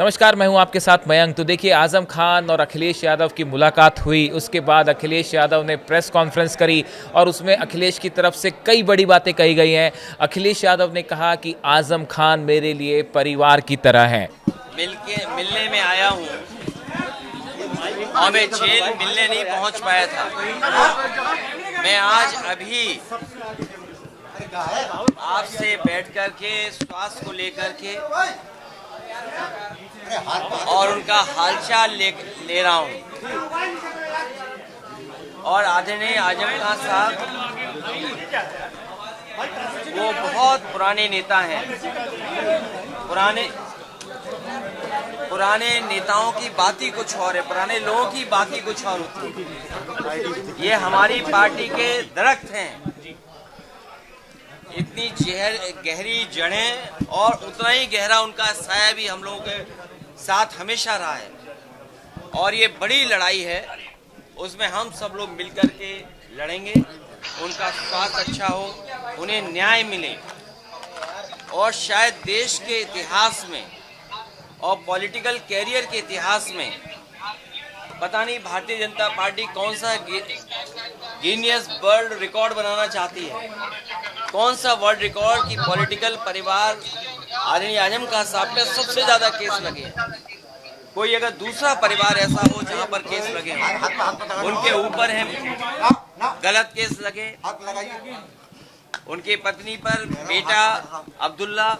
नमस्कार, मैं हूं आपके साथ मयंक। तो देखिए, आजम खान और अखिलेश यादव की मुलाकात हुई। उसके बाद अखिलेश यादव ने प्रेस कॉन्फ्रेंस करी और उसमें अखिलेश की तरफ से कई बड़ी बातें कही गई हैं। अखिलेश यादव ने कहा कि आजम खान मेरे लिए परिवार की तरह है। मिलने में आया हूँ और मैं जेल मिलने नहीं पहुँच पाया था। मैं आज अभी आपसे बैठ कर के स्वास्थ्य को लेकर के और उनका हालचाल ले रहा हूँ। और आदरणीय आजम खान साहब वो बहुत पुराने नेता हैं। पुराने नेताओं की बात ही कुछ और है, पुराने लोगों की बात ही कुछ और होती है। ये हमारी पार्टी के दरख्त हैं, इतनी गहरी जड़ें और उतना ही गहरा उनका साया भी हम लोगों के साथ हमेशा रहा है। और ये बड़ी लड़ाई है, उसमें हम सब लोग मिलकर के लड़ेंगे। उनका स्वास्थ्य अच्छा हो, उन्हें न्याय मिले और शायद देश के इतिहास में और पॉलिटिकल कैरियर के इतिहास में पता नहीं भारतीय जनता पार्टी कौन सा गिनीज वर्ल्ड रिकॉर्ड बनाना चाहती है, कौन सा वर्ल्ड रिकॉर्ड की पॉलिटिकल परिवार आदरणीय आजम खान साहब पे सबसे ज्यादा केस लगे हैं। कोई अगर दूसरा परिवार ऐसा हो जहां पर केस लगे हैं, उनके ऊपर है गलत केस लगे, उनके पत्नी पर बेटा अब्दुल्ला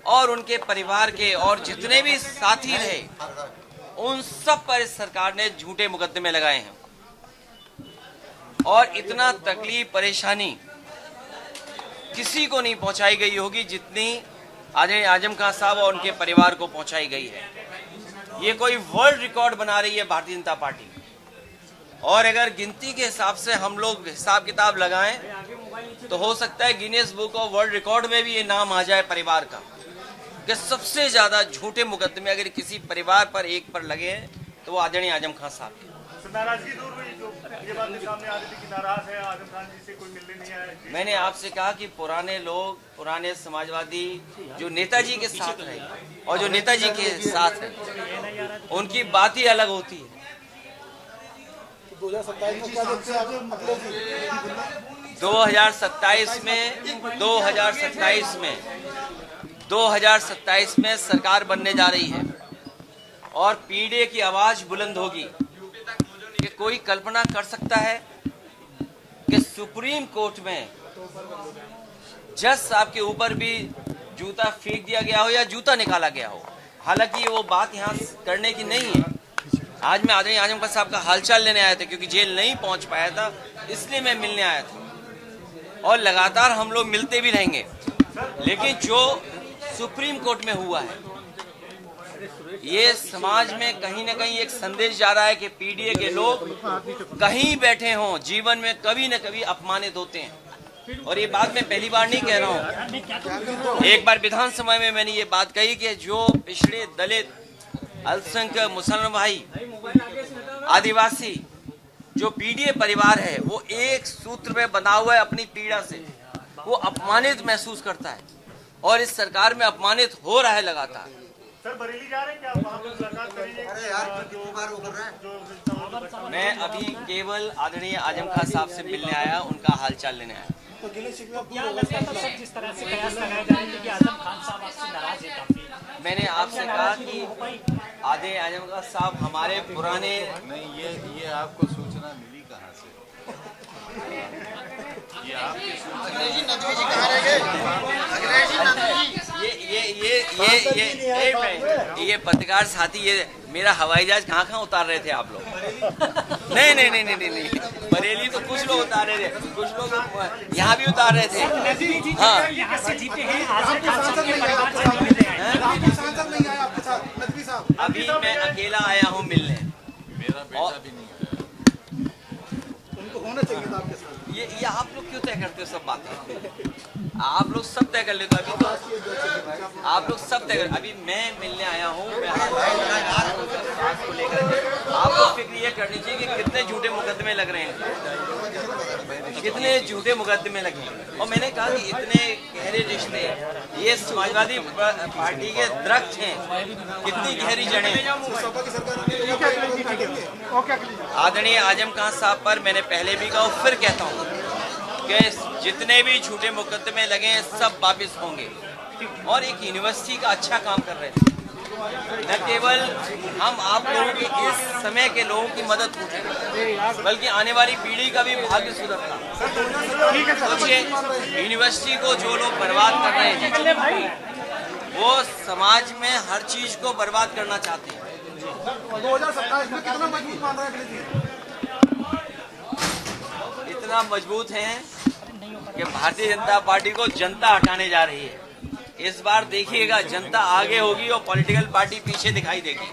और उनके परिवार के और जितने भी साथी रहे, उन सब पर इस सरकार ने झूठे मुकदमे लगाए हैं। और इतना तकलीफ परेशानी किसी को नहीं पहुंचाई गई होगी जितनी आदरणीय आजम खान साहब और उनके परिवार को पहुंचाई गई है। ये कोई वर्ल्ड रिकॉर्ड बना रही है भारतीय जनता पार्टी। और अगर गिनती के हिसाब से हम लोग हिसाब किताब लगाएं तो हो सकता है Guinness book of world record में भी ये नाम आ जाए परिवार का कि सबसे ज्यादा झूठे मुकदमे अगर किसी परिवार पर एक पर लगे हैं तो वो आदरणीय आजम खान साहब के। नाराजगी दूर हुई, जो ये बात सामने आ रही थी कि नाराज है आजम खान जी से, कोई मिलने नहीं आया। मैंने आपसे कहा कि पुराने लोग, पुराने समाजवादी जो नेताजी के साथ रहे और जो नेताजी के साथ है, उनकी बात ही अलग होती है। 2027 में सरकार बनने जा रही है और पीढ़ी की आवाज बुलंद होगी। कि कोई कल्पना कर सकता है कि सुप्रीम कोर्ट में जज साहब के ऊपर भी जूता फेंक दिया गया हो या जूता निकाला गया हो। हालांकि वो बात यहाँ करने की नहीं है। आज मैं आदरणीय आजम खान साहब का हालचाल लेने आया था, क्योंकि जेल नहीं पहुंच पाया था, इसलिए मैं मिलने आया था। और लगातार हम लोग मिलते भी रहेंगे। लेकिन जो सुप्रीम कोर्ट में हुआ है, ये समाज में कहीं ना कहीं एक संदेश जा रहा है कि पीडीए के लोग कहीं बैठे हों, जीवन में कभी न कभी अपमानित होते हैं। और ये बात मैं पहली बार नहीं कह रहा हूँ। एक बार विधानसभा में मैंने ये बात कही कि जो पिछड़े दलित, अल्पसंख्यक, मुसलमान भाई, आदिवासी, जो पीडीए परिवार है, वो एक सूत्र में बंधा हुआ है अपनी पीड़ा से, वो अपमानित महसूस करता है और इस सरकार में अपमानित हो रहा है लगातार। सर, बरेली जा रहे हैं क्या? वहाँ पे मुलाकात करेंगे? मैं अभी केवल आदरणीय आजम खान साहब से मिलने आया, उनका हालचाल लेने आया। तो जिस तरह से कयास लगाए जा रहे हैं कि आजम खान साहब आपसे नाराज है काफी। मैंने आपसे कहा कि आदरणीय आजम खान साहब हमारे पुराने नहीं, ये आपको सूचना मिली कहाँ से? ये आपकी सूचना ये पत्रकार साथी, ये मेरा हवाई जहाज कहाँ उतार रहे थे आप लोग? नहीं, बरेली तो कुछ लोग उतार रहे थे, कुछ लोग यहाँ भी उतार रहे थे। हाँ, यहाँ से जीते हैं आजम खान साहब के परिवार से नहीं मिले हैं। अभी मैं अकेला आया हूँ मिलने। मेरा बेटा भी नहीं आया। उनको होना चाहिए था आपके साथ। ये आप लोग क्यों तय करते हो सब बातें? आप लोग सब तय कर लेते हो। अभी तो आप लोग सब तय कर, अभी मैं मिलने आया हूँ। मैं को लेकर आपको फिक्र ये करनी चाहिए कि कितने झूठे मुकदमे लग रहे हैं। कितने झूठे मुकदमे लगे। और मैंने कहा कि इतने गहरे रिश्ते, ये समाजवादी पार्टी के दरख्त हैं, कितनी गहरी जड़ें। आदरणीय आजम खान साहब पर मैंने पहले भी कहा, फिर कहता हूँ कि जितने भी झूठे मुकदमे लगे सब वापिस होंगे। और एक यूनिवर्सिटी का अच्छा काम कर रहे थे, न केवल हम आप लोगों के इस समय के लोगों की मदद करें, बल्कि आने वाली पीढ़ी का भी भाग्य सुधरता। सोचिए, यूनिवर्सिटी को जो लोग बर्बाद कर रहे हैं, वो समाज में हर चीज को बर्बाद करना चाहते हैं। 2027 में कितना मजबूत मान रहे हैं? इतना मजबूत है कि भारतीय जनता पार्टी को जनता हटाने जा रही है। इस बार देखिएगा, जनता आगे होगी और पॉलिटिकल पार्टी पीछे दिखाई देगी।